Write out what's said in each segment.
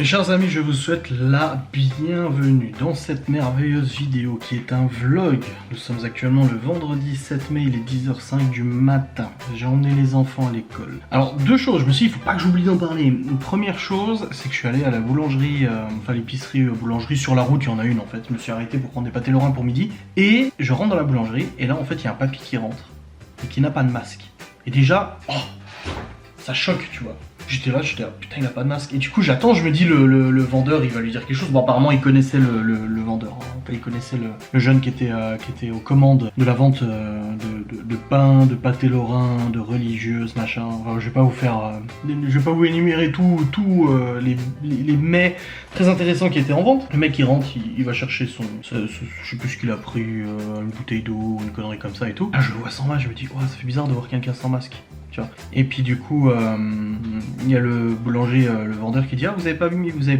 Mes chers amis, je vous souhaite la bienvenue dans cette merveilleuse vidéo qui est un vlog. Nous sommes actuellement le vendredi 7 mai, il est 10h05 du matin. J'ai emmené les enfants à l'école. Alors deux choses, je me suis dit, il faut pas que j'oublie d'en parler. Une première chose, c'est que je suis allé à la boulangerie, enfin l'épicerie boulangerie sur la route, il y en a une en fait. Je me suis arrêté pour prendre des pâtés lorrains pour midi. Et je rentre dans la boulangerie, et là en fait il y a un papy qui rentre, et qui n'a pas de masque. Et déjà, oh, ça choque, tu vois. J'étais là, putain, il a pas de masque. Et du coup, j'attends, je me dis, le vendeur, il va lui dire quelque chose. Bon, apparemment, il connaissait le vendeur. Hein. Enfin, il connaissait le jeune qui était aux commandes de la vente de pain, de pâté lorrain, de religieuses, machin. Enfin, je vais pas vous faire, je vais pas vous énumérer tous les mets très intéressants qui étaient en vente. Le mec, il rentre, il va chercher je sais plus ce qu'il a pris, une bouteille d'eau, une connerie comme ça et tout. Là, je le vois sans masque, je me dis, oh, ça fait bizarre de voir quelqu'un sans masque. Tu vois. Et puis du coup, il y a le boulanger, le vendeur qui dit ah vous avez pas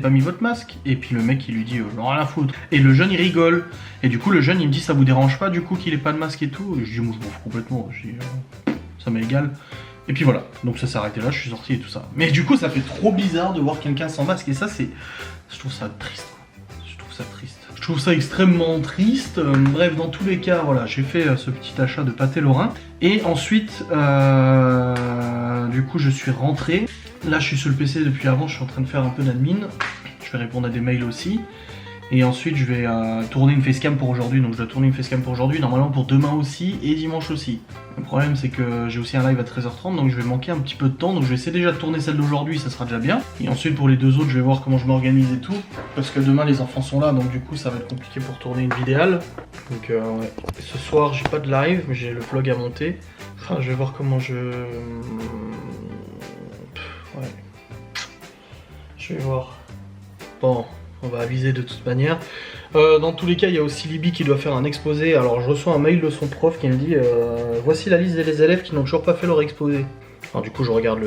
mis votre masque. Et puis le mec il lui dit j'en ai rien à foutre. Et le jeune il rigole. Et du coup le jeune il me dit ça vous dérange pas du coup qu'il ait pas de masque et tout. Et je dis moi je m'en fous complètement. Je dis ça m'est égal. Et puis voilà. Donc ça s'est arrêté là, je suis sorti et tout ça. Mais du coup ça fait trop bizarre de voir quelqu'un sans masque et ça c'est, je trouve ça triste. Je trouve ça triste. Je trouve ça extrêmement triste. Bref, dans tous les cas, voilà, j'ai fait ce petit achat de pâté lorrain. Et ensuite, du coup, je suis rentré. Là, je suis sur le PC depuis avant, je suis en train de faire un peu d'admin. Je vais répondre à des mails aussi. Et ensuite, je vais tourner une facecam pour aujourd'hui. Donc, je dois tourner une facecam pour aujourd'hui, normalement pour demain aussi et dimanche aussi. Le problème, c'est que j'ai aussi un live à 13h30, donc je vais manquer un petit peu de temps. Donc, je vais essayer déjà de tourner celle d'aujourd'hui, ça sera déjà bien. Et ensuite, pour les deux autres, je vais voir comment je m'organise et tout. Parce que demain, les enfants sont là, donc du coup, ça va être compliqué pour tourner une vidéale. Donc, ouais. Ce soir, j'ai pas de live, mais j'ai le vlog à monter. Enfin, je vais voir comment je... Ouais. Je vais voir. Bon... On va aviser de toute manière. Dans tous les cas, il y a aussi Libby qui doit faire un exposé. Alors je reçois un mail de son prof qui me dit voici la liste des élèves qui n'ont toujours pas fait leur exposé. Alors du coup, je regarde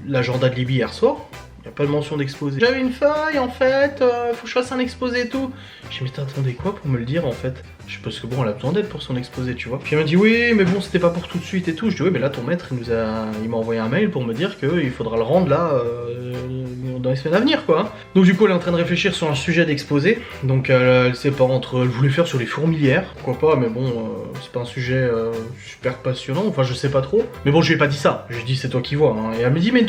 l'agenda de Libby hier soir. Il n'y a pas de mention d'exposé. J'avais une feuille en fait, faut que je fasse un exposé et tout. J'ai dit mais t'attendais quoi pour me le dire en fait? Je pense que bon, elle a besoin d'aide pour son exposé, tu vois. Puis elle m'a dit oui, mais bon, c'était pas pour tout de suite et tout. Je dis oui, mais là ton maître il m'a envoyé un mail pour me dire qu'il faudra le rendre là dans les semaines à venir quoi. Donc du coup, elle est en train de réfléchir sur un sujet d'exposé. Donc elle sait pas elle voulait faire sur les fourmilières, pourquoi pas, mais bon, c'est pas un sujet super passionnant. Enfin, je sais pas trop. Mais bon, je lui ai pas dit ça. Je lui ai dit c'est toi qui vois. Hein. Et elle me dit mais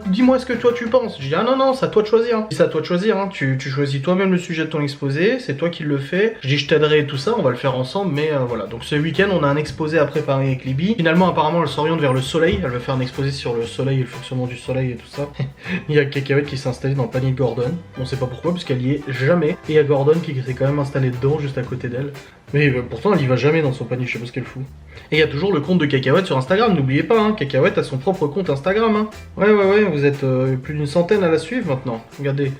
dis-moi ce que toi tu penses. Je dis ah non, c'est à toi de choisir. Hein. C'est à toi de choisir. Hein. Tu choisis toi-même le sujet de ton exposé. C'est toi qui le fais. Je dis je t'aiderai et tout ça. On va le faire ensemble. Mais voilà. Donc ce week-end, on a un exposé à préparer avec Libby. Finalement, apparemment, elle s'oriente vers le soleil. Elle va faire un exposé sur le soleil et le fonctionnement du soleil et tout ça. Il y a Cacahuète qui s'est installée dans le panier de Gordon. On sait pas pourquoi, puisqu'elle y est jamais. Et il y a Gordon qui s'est quand même installé dedans, juste à côté d'elle. Mais pourtant, elle y va jamais dans son panier, je sais pas ce qu'elle fout. Et il y a toujours le compte de Cacahuète sur Instagram, n'oubliez pas, hein, Cacahuète a son propre compte Instagram. Hein. Ouais, vous êtes plus d'une centaine à la suivre maintenant. Regardez,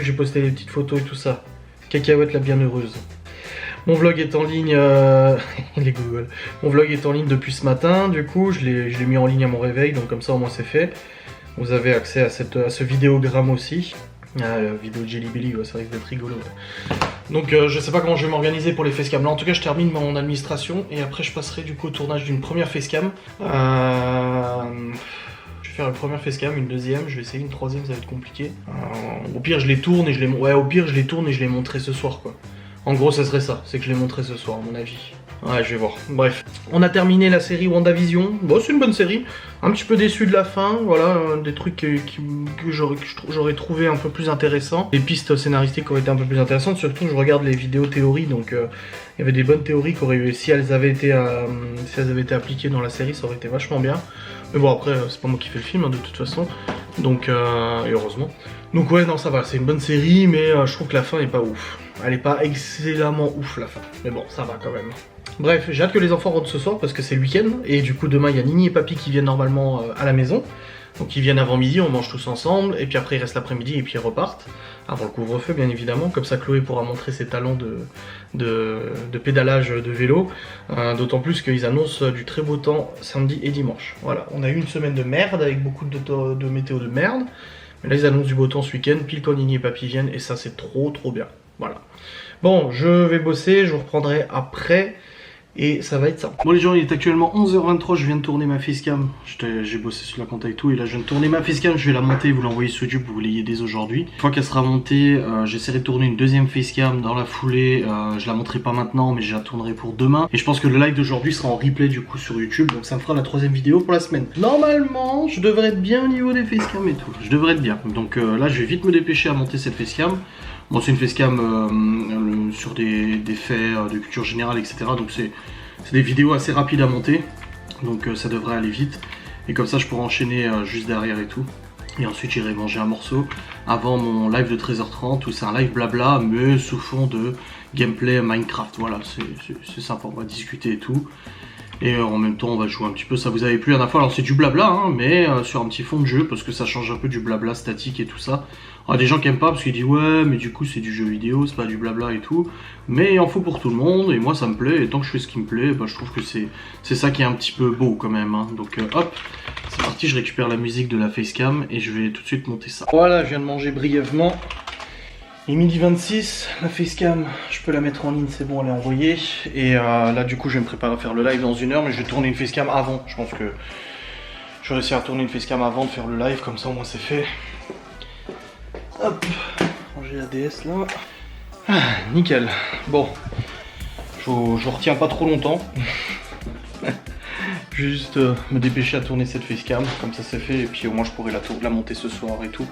j'ai posté des petites photos et tout ça. Cacahuète la bienheureuse. Mon vlog est en ligne, les Google. Mon vlog est en ligne depuis ce matin, du coup, je l'ai mis en ligne à mon réveil, donc comme ça au moins c'est fait. Vous avez accès à ce vidéogramme aussi. Vidéo de Jelly Belly, ouais, ça risque d'être rigolo. Ouais. Donc je sais pas comment je vais m'organiser pour les facecams. Là en tout cas je termine mon administration et après je passerai du coup au tournage d'une première facecam. Je vais faire une première facecam, une deuxième, je vais essayer une troisième, ça va être compliqué. Au pire je les tourne et je les montrerai ce soir quoi. En gros ça serait ça, c'est que je les montrerai ce soir à mon avis. Ouais, je vais voir. Bref, on a terminé la série WandaVision. Bon, c'est une bonne série. Un petit peu déçu de la fin. Voilà, des trucs que j'aurais trouvé un peu plus intéressants. Les pistes scénaristiques auraient été un peu plus intéressantes. Surtout, je regarde les vidéos théories. Donc, il y avait des bonnes théories qui auraient eu. Si elles avaient été appliquées dans la série, ça aurait été vachement bien. Mais bon, après, c'est pas moi qui fais le film, hein, de toute façon. Donc, et heureusement. Donc, ouais, non, ça va. C'est une bonne série, mais je trouve que la fin est pas ouf. Elle est pas excellemment ouf, la fin. Mais bon, ça va quand même. Bref, j'ai hâte que les enfants rentrent ce soir parce que c'est le week-end. Et du coup, demain, il y a Nini et Papy qui viennent normalement à la maison. Donc ils viennent avant midi, on mange tous ensemble. Et puis après, ils restent l'après-midi et puis ils repartent. Avant le couvre-feu, bien évidemment. Comme ça, Chloé pourra montrer ses talents de pédalage de vélo. D'autant plus qu'ils annoncent du très beau temps samedi et dimanche. Voilà, on a eu une semaine de merde avec beaucoup de météo de merde. Mais là, ils annoncent du beau temps ce week-end, pile quand Nini et Papy viennent. Et ça, c'est trop bien. Voilà. Bon, je vais bosser, je vous reprendrai après. Et ça va être ça. Bon les gens, il est actuellement 11h23, je viens de tourner ma facecam. J'ai bossé sur la compta et tout, et là je viens de tourner ma facecam, je vais la monter, vous l'envoyer sur YouTube, vous l'ayez dès aujourd'hui. Une fois qu'elle sera montée, j'essaierai de tourner une deuxième facecam dans la foulée. Je la monterai pas maintenant, mais je la tournerai pour demain. Et je pense que le live d'aujourd'hui sera en replay du coup sur YouTube, donc ça me fera la troisième vidéo pour la semaine. Normalement, je devrais être bien au niveau des facecam et tout, je devrais être bien. Donc là je vais vite me dépêcher à monter cette facecam. Bon, c'est une facecam sur des faits de culture générale, etc. Donc c'est des vidéos assez rapides à monter. Donc ça devrait aller vite. Et comme ça, je pourrai enchaîner juste derrière et tout. Et ensuite, j'irai manger un morceau avant mon live de 13h30 où c'est un live blabla, mais sous fond de gameplay Minecraft. Voilà, c'est sympa, on va discuter et tout. Et en même temps, on va jouer un petit peu. Ça vous avait plu la dernière fois. Alors, c'est du blabla, hein, mais sur un petit fond de jeu parce que ça change un peu du blabla statique et tout ça. Alors, des gens qui aiment pas parce qu'ils disent ouais, mais du coup, c'est du jeu vidéo, c'est pas du blabla et tout. Mais il en faut pour tout le monde et moi, ça me plaît. Et tant que je fais ce qui me plaît, bah, je trouve que c'est ça qui est un petit peu beau quand même. Hein. Donc, hop, c'est parti. Je récupère la musique de la facecam et je vais tout de suite monter ça. Voilà, je viens de manger brièvement. Il est midi 26, la facecam, je peux la mettre en ligne, c'est bon, elle est envoyée. Et là du coup je vais me préparer à faire le live dans 1 heure, mais je vais tourner une facecam avant. Je pense que je vais réussir à tourner une facecam avant de faire le live, comme ça au moins c'est fait. Hop, ranger la DS là. Ah, nickel. Bon, je retiens pas trop longtemps. Je vais juste me dépêcher à tourner cette facecam, comme ça c'est fait, et puis au moins je pourrai la monter ce soir et tout.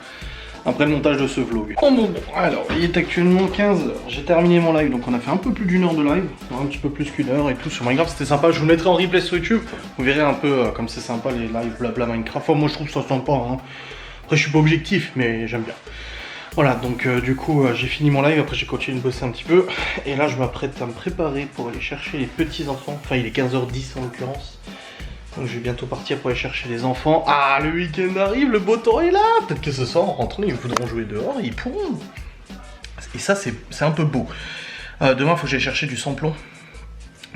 Après le montage de ce vlog. Oh bon, alors il est actuellement 15h, j'ai terminé mon live, donc on a fait un peu plus d'1 heure de live, un petit peu plus qu'1 heure et tout sur Minecraft, c'était sympa, je vous le mettrai en replay sur YouTube, vous verrez un peu comme c'est sympa les lives blabla Minecraft, enfin moi je trouve ça sympa, hein. Après je suis pas objectif, mais j'aime bien. Voilà, donc du coup j'ai fini mon live, après j'ai continué de bosser un petit peu, et là je m'apprête à me préparer pour aller chercher les petits enfants, enfin il est 15h10 en l'occurrence. Donc je vais bientôt partir pour aller chercher les enfants. Ah, le week-end arrive, le beau temps est là. Peut-être que ce soir, en rentrant, ils voudront jouer dehors et ils pourront. Et ça, c'est un peu beau. Demain, il faut que j'aille chercher du samplon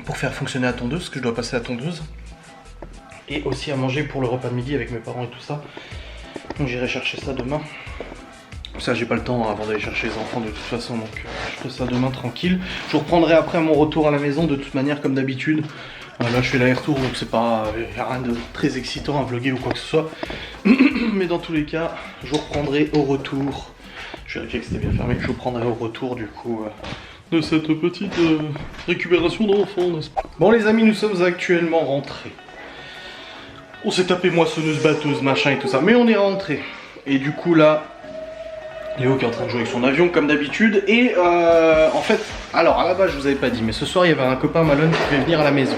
pour faire fonctionner la tondeuse, parce que je dois passer la tondeuse. Et aussi à manger pour le repas de midi avec mes parents et tout ça. Donc j'irai chercher ça demain. Ça, j'ai pas le temps avant d'aller chercher les enfants de toute façon, donc je ferai ça demain tranquille. Je vous reprendrai après mon retour à la maison de toute manière, comme d'habitude. Là je fais l'aller-retour donc c'est pas rien de très excitant à vlogger ou quoi que ce soit. Mais dans tous les cas, je vous reprendrai au retour. Je vérifie que c'était bien fermé. Je vous prendrai au retour du coup de cette petite récupération d'enfants, n'est-ce pas? Bon les amis, nous sommes actuellement rentrés. On s'est tapé moissonneuse, batteuse, machin et tout ça. Mais on est rentrés. Et du coup là, Léo qui est en train de jouer avec son avion comme d'habitude. Et en fait, alors à la base je vous avais pas dit, mais ce soir il y avait un copain Malone qui devait venir à la maison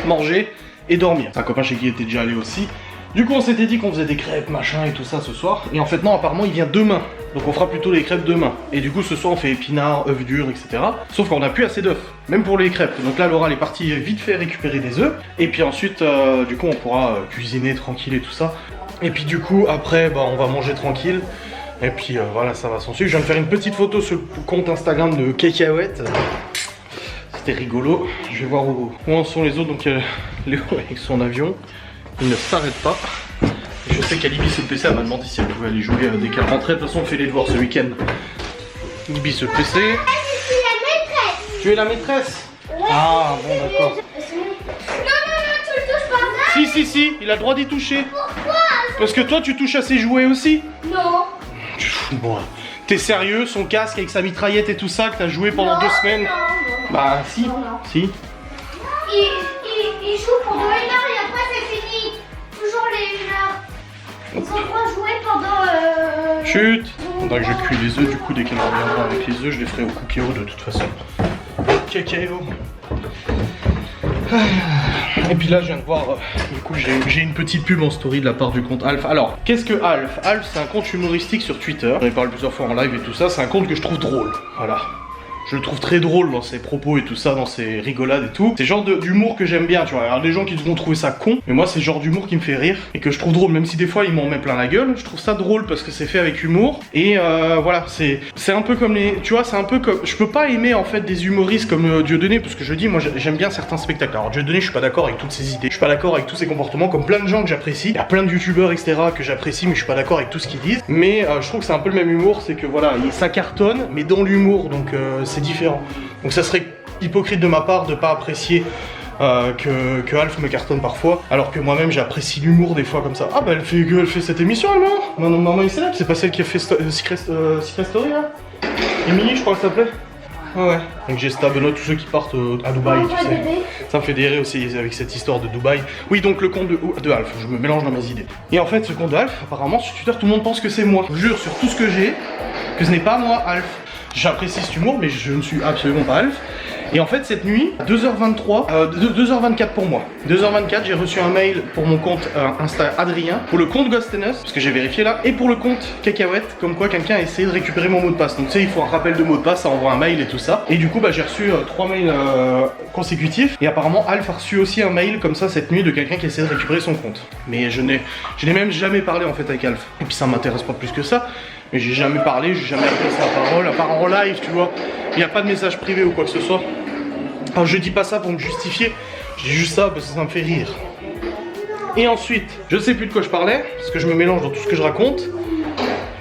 manger et dormir. C'est un copain chez qui il était déjà allé aussi. Du coup on s'était dit qu'on faisait des crêpes machin et tout ça ce soir. Et en fait non, apparemment il vient demain. Donc on fera plutôt les crêpes demain. Et du coup ce soir on fait épinards, œufs durs, etc. Sauf qu'on n'a plus assez d'œufs, même pour les crêpes. Donc là Laura elle est partie vite fait récupérer des œufs. Et puis ensuite du coup on pourra cuisiner tranquille et tout ça. Et puis du coup après bah, on va manger tranquille. Et puis voilà, ça va s'en suivre. Je viens de faire une petite photo sur le compte Instagram de Cacahuète. C'était rigolo. Je vais voir où en sont les autres. Donc Léo avec son avion, il ne s'arrête pas. Et je sais qu'Alibi se PC, elle m'a demandé si elle pouvait aller jouer dès qu'elle rentrait. De toute façon on fait les devoirs ce week-end. Alibi se PC. Je suis la maîtresse. Tu es la maîtresse? Ouais. Ah bon d'accord. Non, tu le touches pas. Si, il a le droit d'y toucher. Pourquoi? Parce que toi tu touches à ses jouets aussi. Non. Bon, t'es sérieux, son casque avec sa mitraillette et tout ça que t'as joué pendant 2 semaines? Non. Bah si, si. Il joue pendant 1 heure et après c'est fini. Toujours les 1 heure. Ils ont le droit de jouer pendant... Chut. Faudra que je cuis les œufs du coup dès qu'elle reviendra avec les œufs, je les ferai au cookéo de toute façon. Cacao. Et puis là je viens de voir, du coup j'ai une petite pub en story de la part du compte Alf. Alors, qu'est-ce que Alf? Alf c'est un compte humoristique sur Twitter. J'en ai parlé plusieurs fois en live et tout ça, c'est un compte que je trouve drôle. Voilà. Je le trouve très drôle dans ses propos et tout ça, dans ses rigolades et tout. C'est le genre d'humour que j'aime bien, tu vois. Alors des gens qui vont trouver ça con, mais moi c'est le genre d'humour qui me fait rire et que je trouve drôle, même si des fois il m'en met plein la gueule. Je trouve ça drôle parce que c'est fait avec humour. Et voilà, c'est un peu comme les... Tu vois, c'est un peu comme... Je peux pas aimer en fait des humoristes comme Dieudonné, parce que je dis, moi j'aime bien certains spectacles. Alors Dieudonné, je suis pas d'accord avec toutes ses idées, je suis pas d'accord avec tous ses comportements, comme plein de gens que j'apprécie. Il y a plein de youtubeurs, etc. que j'apprécie, mais je suis pas d'accord avec tout ce qu'ils disent. Mais je trouve que c'est un peu le même humour, c'est que voilà, ça cartonne, mais dans l'humour, donc c'est différent. Donc ça serait hypocrite de ma part de pas apprécier que Alf me cartonne parfois, alors que moi-même j'apprécie l'humour des fois comme ça. Ah bah elle fait cette émission elle, non? Maman est célèbre, c'est pas celle qui a fait Secret Story là? Emily je crois qu'elle s'appelait. Ah ouais. Donc j'ai Benoît, tous ceux qui partent à Dubaï, tu sais. Ça me fait délirer aussi avec cette histoire de Dubaï. Oui, donc le compte de Alf, je me mélange dans mes idées. Et en fait, ce compte de Alf, apparemment sur Twitter, tout le monde pense que c'est moi. Je jure sur tout ce que j'ai, que ce n'est pas moi, Alf. J'apprécie cet humour, mais je ne suis absolument pas Alf. Et en fait, cette nuit, 2h23, 2h24 pour moi. 2h24, j'ai reçu un mail pour mon compte Insta Adrien, pour le compte Ghostenus, parce que j'ai vérifié là, et pour le compte Cacahuète, comme quoi quelqu'un a essayé de récupérer mon mot de passe. Donc tu sais, il faut un rappel de mot de passe, ça envoie un mail et tout ça. Et du coup, bah, j'ai reçu 3 mails consécutifs. Et apparemment, Alf a reçu aussi un mail comme ça cette nuit de quelqu'un qui essaie de récupérer son compte. Mais je n'ai même jamais parlé en fait avec Alf. Et puis ça m'intéresse pas plus que ça. Mais j'ai jamais parlé, j'ai jamais adressé la parole, à part en live, tu vois. Il n'y a pas de message privé ou quoi que ce soit. Alors je dis pas ça pour me justifier, je dis juste ça parce que ça me fait rire. Et ensuite, je sais plus de quoi je parlais, parce que je me mélange dans tout ce que je raconte.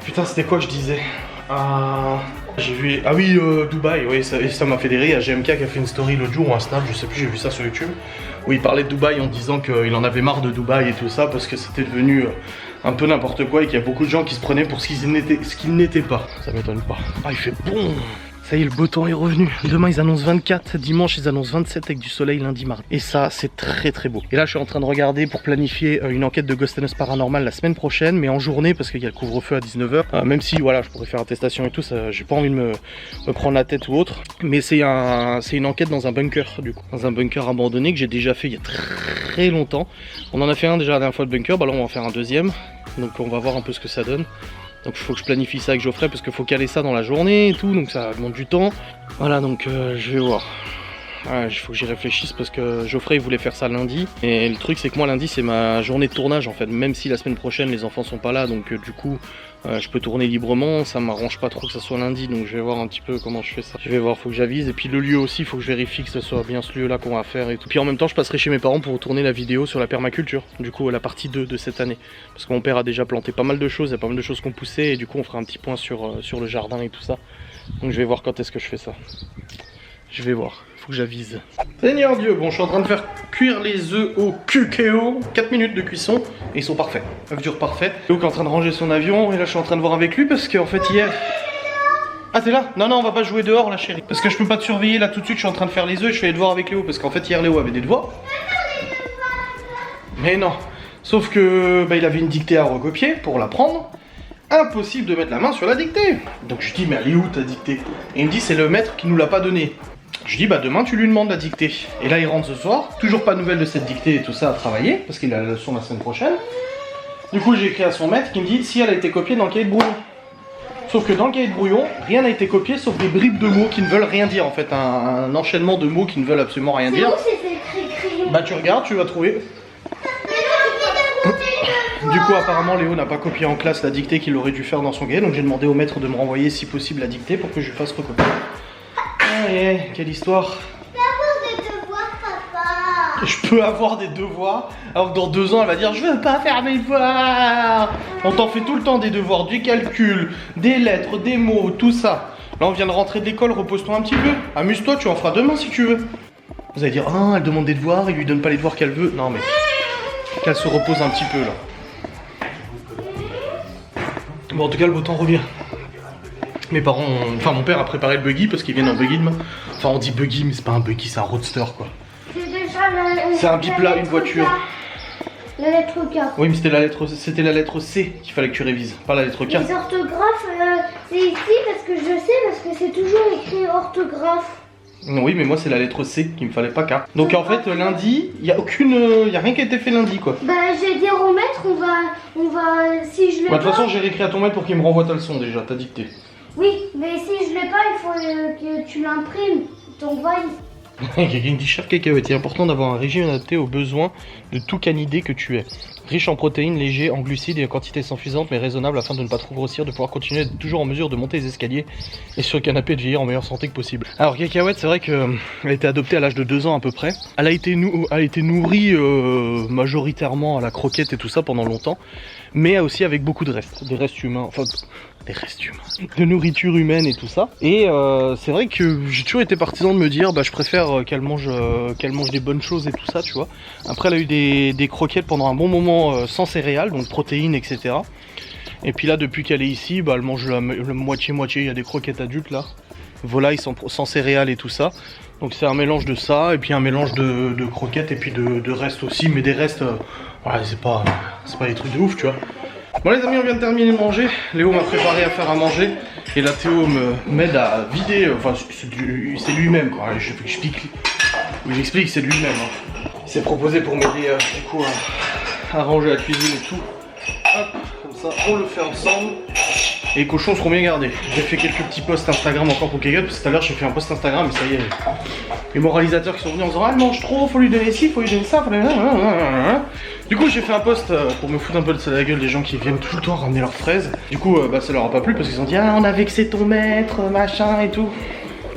Putain, c'était quoi que je disais? J'ai vu... Ah oui, Dubaï, oui, ça m'a fait des rires. Il y a GMK qui a fait une story l'autre jour ou un snap, je sais plus, j'ai vu ça sur YouTube. Où il parlait de Dubaï en disant qu'il en avait marre de Dubaï et tout ça, parce que c'était devenu un peu n'importe quoi et qu'il y a beaucoup de gens qui se prenaient pour ce qu'ils n'étaient pas. Ça m'étonne pas. Ah, il fait bon! Ça y est, le beau temps est revenu. Demain, ils annoncent 24. Dimanche, ils annoncent 27 avec du soleil lundi, mardi. Et ça, c'est très très beau. Et là, je suis en train de regarder pour planifier une enquête de Ghostenus Paranormal la semaine prochaine, mais en journée, parce qu'il y a le couvre-feu à 19h. Même si, voilà, je pourrais faire attestation et tout, ça, j'ai pas envie de me prendre la tête ou autre. Mais c'est une enquête dans un bunker, du coup. Dans un bunker abandonné que j'ai déjà fait il y a très longtemps. On en a fait un déjà la dernière fois de bunker, bah là, on va en faire un deuxième. Donc, on va voir un peu ce que ça donne. Donc il faut que je planifie ça avec Geoffrey parce qu'il faut caler ça dans la journée et tout, donc ça demande du temps. Voilà, donc je vais voir. Il faut que j'y réfléchisse parce que Geoffrey il voulait faire ça lundi. Et le truc c'est que moi lundi c'est ma journée de tournage en fait. Même si la semaine prochaine les enfants sont pas là, donc du coup je peux tourner librement. Ça m'arrange pas trop que ça soit lundi, donc je vais voir un petit peu comment je fais ça. Je vais voir, faut que j'avise. Et puis le lieu aussi, faut que je vérifie que ce soit bien ce lieu là qu'on va faire et tout. Puis en même temps je passerai chez mes parents pour tourner la vidéo sur la permaculture. Du coup la partie 2 de cette année. Parce que mon père a déjà planté pas mal de choses, il y a pas mal de choses qu'on poussait. Et du coup on fera un petit point sur le jardin et tout ça. Donc je vais voir quand est-ce que je fais ça. Je vais voir, faut que j'avise. Seigneur Dieu, bon je suis en train de faire cuire les œufs au QKO, 4 minutes de cuisson et ils sont parfaits. Œufs durs parfaits. Luke est en train de ranger son avion et là je suis en train de voir avec lui parce qu'en fait hier... Ah t'es là? Non non, on va pas jouer dehors là chérie. Parce que je peux pas te surveiller là tout de suite, je suis en train de faire les œufs et je fais les devoirs avec Léo parce qu'en fait hier Léo avait des devoirs. Mais non, sauf que bah, il avait une dictée à recopier pour l'apprendre. Impossible de mettre la main sur la dictée. Donc je dis mais elle est où ta dictée? Et il me dit c'est le maître qui nous l'a pas donnée. Je dis bah demain tu lui demandes la dictée. Et là il rentre ce soir, toujours pas de nouvelles de cette dictée et tout ça à travailler, parce qu'il a la leçon la semaine prochaine. Du coup j'ai écrit à son maître qui me dit si elle a été copiée dans le cahier de brouillon. Sauf que dans le cahier de brouillon, rien n'a été copié sauf des bribes de mots qui ne veulent rien dire en fait, un enchaînement de mots qui ne veulent absolument rien dire. Bah tu regardes, tu vas trouver. Du coup apparemment Léo n'a pas copié en classe la dictée qu'il aurait dû faire dans son cahier, donc j'ai demandé au maître de me renvoyer si possible la dictée pour que je fasse recopier. Ah yeah, quelle histoire. Je peux avoir des devoirs, papa. Je peux avoir des devoirs, alors que dans 2 ans elle va dire je veux pas faire mes devoirs. On t'en fait tout le temps des devoirs, du calcul, des lettres, des mots, tout ça. Là on vient de rentrer d'école, repose-toi un petit peu. Amuse-toi, tu en feras demain si tu veux. Vous allez dire ah elle demande des devoirs, il lui donne pas les devoirs qu'elle veut. Non mais qu'elle se repose un petit peu là. Bon en tout cas le beau temps revient. Mes parents, enfin mon père a préparé le buggy parce qu'ils viennent en buggy demain. Enfin on dit buggy mais c'est pas un buggy, c'est un roadster quoi. C'est un biplat, une voiture. La lettre K. Oui mais c'était la lettre C qu'il fallait que tu révises, pas la lettre K. Les orthographes, c'est ici parce que je sais, parce que c'est toujours écrit orthographe. Oui mais moi c'est la lettre C qu'il me fallait pas K. Donc en fait lundi, il y a rien qui a été fait lundi quoi. Bah j'ai dit au maître, on va si je l'ai bah, de toute façon j'ai réécrit à ton maître pour qu'il me renvoie ta leçon déjà, ta dictée. Oui, mais si je l'ai pas, il faut que tu l'imprimes, t'envoies. Quelqu'un qui dit chef cacahuète, il est important d'avoir un régime adapté aux besoins de tout canidé que tu es. Riche en protéines, léger en glucides et en quantité suffisante mais raisonnable afin de ne pas trop grossir, de pouvoir continuer à être toujours en mesure de monter les escaliers et sur le canapé de vieillir en meilleure santé que possible. Alors cacahuète, c'est vrai qu'elle a été adoptée à l'âge de 2 ans à peu près. Elle a été nourrie majoritairement à la croquette et tout ça pendant longtemps, mais aussi avec beaucoup de restes, des restes humains, enfin des restes humains, de nourriture humaine et tout ça. Et c'est vrai que j'ai toujours été partisan de me dire, bah je préfère qu'elle mange des bonnes choses et tout ça, tu vois. Après elle a eu des croquettes pendant un bon moment sans céréales, donc protéines, etc. Et puis là, depuis qu'elle est ici, bah elle mange la moitié-moitié. Il y a des croquettes adultes là, volailles sans céréales et tout ça. Donc c'est un mélange de ça, et puis un mélange de croquettes, et puis de restes aussi, mais des restes, voilà, c'est pas des trucs de ouf, tu vois. Bon les amis, on vient de terminer de manger. Léo m'a préparé à faire à manger. Et là Théo m'aide à vider, enfin c'est lui-même quoi. J'explique, c'est lui-même. Hein. Il s'est proposé pour m'aider du coup à ranger la cuisine et tout. Hop, comme ça on le fait ensemble. Et les cochons seront bien gardés. J'ai fait quelques petits posts Instagram encore pour Kegat, parce que tout à l'heure j'ai fait un post Instagram et ça y est. Les moralisateurs qui sont venus en disant ah elle mange trop, faut lui donner ci, faut lui donner ça, faut lui donner... Du coup j'ai fait un post pour me foutre un peu de la gueule des gens qui viennent tout le temps ramener leurs fraises. Du coup bah ça leur a pas plu parce qu'ils ont dit ah on a vexé ton maître, machin et tout.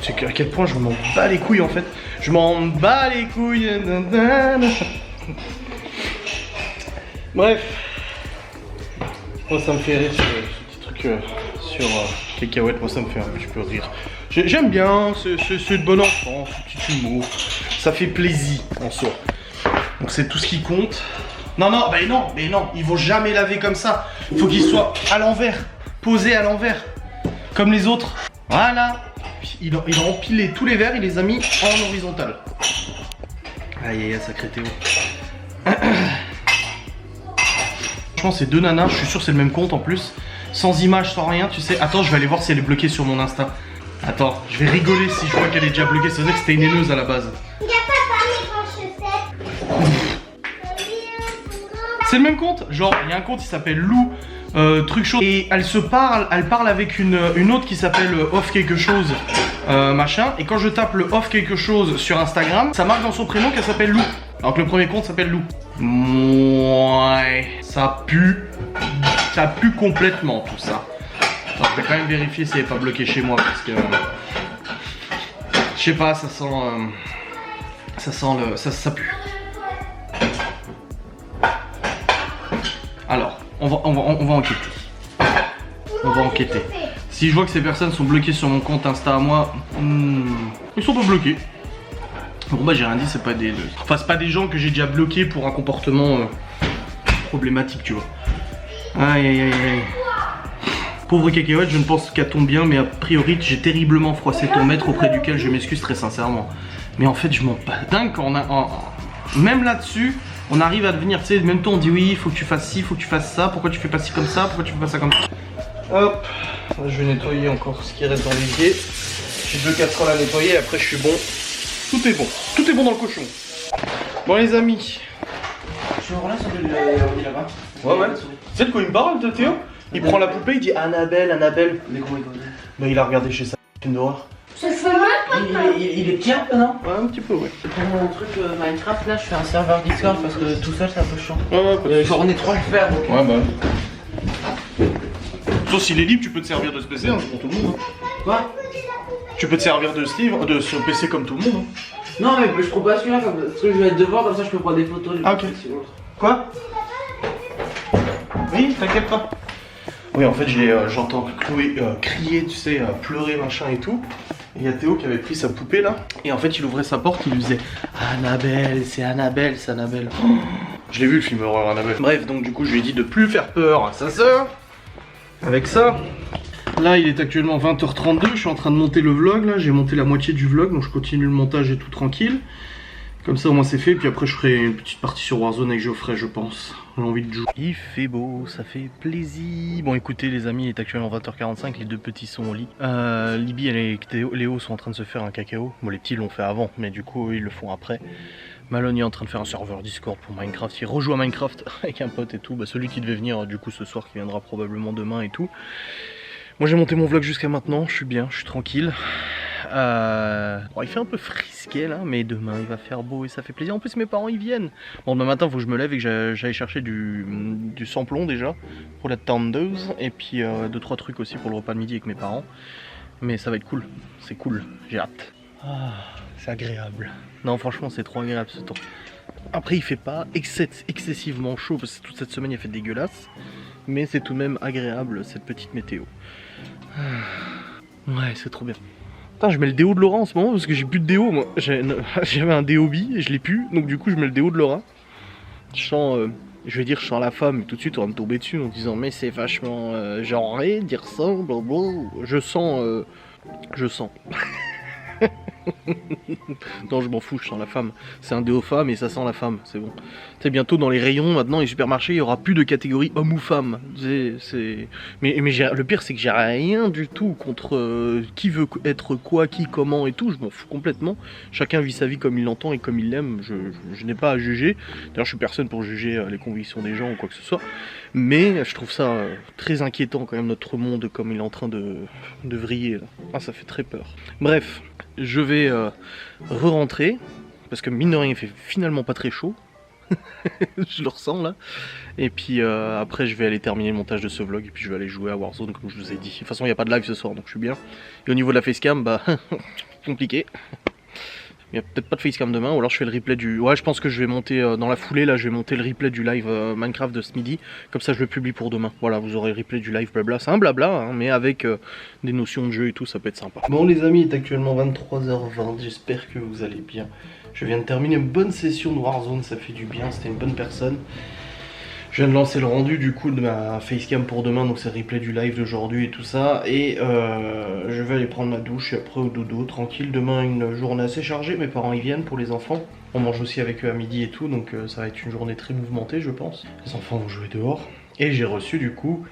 C'est à quel point je m'en bats les couilles en fait. Je m'en bats les couilles. Bref. Moi ça me fait rire ce petit truc sur cacahuètes, moi ça me fait un petit peu rire. J'aime bien, c'est de bon enfant, ce petit humour. Ça fait plaisir en soi. Donc c'est tout ce qui compte. Non, mais non, il faut jamais laver comme ça. Il faut qu'il soit à l'envers, posé à l'envers, comme les autres. Voilà. Il a empilé tous les verres, il les a mis en horizontal. Aïe, sacré Théo. Franchement, c'est deux nanas, je suis sûr c'est le même compte en plus. Sans image, sans rien, tu sais. Attends, je vais aller voir si elle est bloquée sur mon Insta. Attends, je vais rigoler si je vois qu'elle est déjà bloquée. Ça veut dire que c'était une haineuse à la base. Il y a pas mes chaussettes. C'est le même compte. Genre, il y a un compte qui s'appelle Lou truc chose. Et elle parle avec une autre qui s'appelle Off quelque chose machin. Et quand je tape le Off quelque chose sur Instagram, ça marque dans son prénom qu'elle s'appelle Lou. Alors que le premier compte s'appelle Lou. Ouais, ça pue complètement tout ça. Alors, je vais quand même vérifier si elle n'est pas bloquée chez moi parce que je sais pas, ça pue. Alors, on va enquêter. On va enquêter. Si je vois que ces personnes sont bloquées sur mon compte Insta à moi, ils sont pas bloqués. Bon bah j'ai rien dit, c'est pas des... Enfin c'est pas des gens que j'ai déjà bloqués pour un comportement problématique, tu vois. Aïe. Pauvre cacahuète, je ne pense qu'à ton bien, mais a priori j'ai terriblement froissé ton maître auprès duquel je m'excuse très sincèrement. Mais en fait je m'en bats dingue quand même là-dessus, on arrive à devenir, tu sais, même temps on dit oui, il faut que tu fasses ci, il faut que tu fasses ça, pourquoi tu fais pas ci comme ça, pourquoi tu fais pas ça comme ça. Hop, je vais nettoyer encore ce qui reste dans l'évier. J'ai 2 casseroles à nettoyer et après je suis bon. Tout est bon dans le cochon. Bon les amis. Je relâche de là-bas. Ouais. Tu sais de quoi il me parle de Théo? Il prend la poupée, il dit Annabelle. Mais comment il connaît? Bah il a regardé chez ça, film d'horreur. Ça fait mal. Il est petit un peu, non? Ouais, un petit peu, ouais. C'est pour mon truc Minecraft, là, je fais un serveur Discord parce que tout seul c'est un peu chiant. Ouais, genre on est 3 à le faire donc. Ouais, bah. Sauf s'il est libre, tu peux te servir de ce PC, hein, c'est pour tout le monde. Hein. Quoi? Tu peux te servir de ce PC comme tout le monde. Hein. Non, mais je trouve pas celui-là, parce que je vais être devant, comme ça je peux prendre des photos. Ah, ok. Quoi? Oui, t'inquiète pas. Oui, en fait, j'entends Chloé crier, tu sais, pleurer, machin et tout. Et il y a Théo qui avait pris sa poupée là. Et en fait, il ouvrait sa porte, il lui disait Annabelle, c'est Annabelle. Oh, je l'ai vu le film horreur Annabelle. Bref, donc du coup, je lui ai dit de plus faire peur à sa sœur. Avec ça. Là, il est actuellement 20h32. Je suis en train de monter le vlog là. J'ai monté la moitié du vlog, donc je continue le montage et tout tranquille. Comme ça au moins c'est fait, puis après je ferai une petite partie sur Warzone avec Geoffrey je pense. J'ai envie de jouer. Il fait beau, ça fait plaisir. Bon écoutez les amis, il est actuellement 20h45, les deux petits sont au lit. Libby et Léo sont en train de se faire un cacao. Bon les petits l'ont fait avant, mais du coup ils le font après. Malone est en train de faire un serveur Discord pour Minecraft. Il rejoue à Minecraft avec un pote et tout. Bah, celui qui devait venir du coup ce soir, qui viendra probablement demain et tout. Moi j'ai monté mon vlog jusqu'à maintenant, je suis bien, je suis tranquille. Bon, il fait un peu frisqué là, mais demain il va faire beau et ça fait plaisir. En plus mes parents ils viennent. Bon demain matin il faut que je me lève et que j'aille chercher du samplon déjà pour la tondeuse. Et puis 2-3 trucs aussi pour le repas de midi avec mes parents. Mais ça va être cool, c'est cool, j'ai hâte. C'est agréable. Non franchement c'est trop agréable ce temps. Après il fait pas excessivement chaud parce que toute cette semaine il a fait dégueulasse. mais c'est tout de même agréable cette petite météo. Ouais, c'est trop bien. Putain, je mets le déo de Laura en ce moment parce que j'ai plus de déo moi. J'avais un déobi et je l'ai plus, donc du coup je mets le déo de Laura. Je sens, je vais dire je sens la femme, et tout de suite on va me tomber dessus en disant mais c'est vachement genré, dire ça, blablabla. Je sens. Non, je m'en fous, je sens la femme. C'est un déo femme et ça sent la femme, c'est bon. Tu sais, bientôt dans les rayons, maintenant, les supermarchés, il y aura plus de catégorie homme ou femme. Mais le pire, c'est que j'ai rien du tout contre qui veut être quoi, qui, comment et tout. Je m'en fous complètement. Chacun vit sa vie comme il l'entend et comme il l'aime. Je n'ai pas à juger. D'ailleurs, je suis personne pour juger les convictions des gens ou quoi que ce soit. Mais je trouve ça très inquiétant quand même, notre monde, comme il est en train de vriller. Là. Ah, ça fait très peur. Bref. Je vais re-rentrer, parce que mine de rien il fait finalement pas très chaud, je le ressens là, et puis après je vais aller terminer le montage de ce vlog, et puis je vais aller jouer à Warzone comme je vous ai dit. De toute façon il n'y a pas de live ce soir donc je suis bien, et au niveau de la facecam, bah compliqué. Il n'y a peut-être pas de facecam demain, ou alors je fais le replay du... Ouais, je pense que je vais monter dans la foulée, là, je vais monter le replay du live Minecraft de ce midi. Comme ça, je le publie pour demain. Voilà, vous aurez le replay du live blabla. C'est un blabla, hein, mais avec des notions de jeu et tout, ça peut être sympa. Bon, les amis, il est actuellement 23h20. J'espère que vous allez bien. Je viens de terminer une bonne session de Warzone, ça fait du bien, c'était une bonne personne. Je viens de lancer le rendu du coup de ma facecam pour demain, donc c'est le replay du live d'aujourd'hui et tout ça. Et je vais aller prendre ma douche et après au dodo, tranquille. Demain une journée assez chargée, mes parents y viennent pour les enfants. On mange aussi avec eux à midi et tout, donc ça va être une journée très mouvementée je pense. Les enfants vont jouer dehors. Et j'ai reçu du coup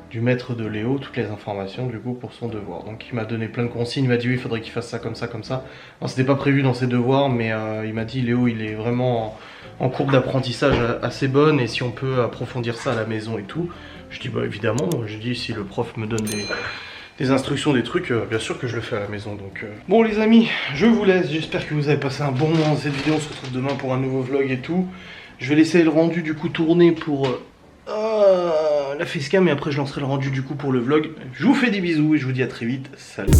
du maître de Léo toutes les informations du coup pour son devoir. Donc il m'a donné plein de consignes, il m'a dit oui il faudrait qu'il fasse ça comme ça comme ça. C'était pas prévu dans ses devoirs mais il m'a dit Léo il est vraiment en courbe d'apprentissage assez bonne et si on peut approfondir ça à la maison et tout. Je dis bah évidemment, je dis si le prof me donne des instructions, des trucs, bien sûr que je le fais à la maison. Donc bon les amis, je vous laisse, j'espère que vous avez passé un bon moment dans cette vidéo, on se retrouve demain pour un nouveau vlog et tout. Je vais laisser le rendu du coup tourner pour la facecam et après je lancerai le rendu du coup pour le vlog. Je vous fais des bisous et je vous dis à très vite, salut.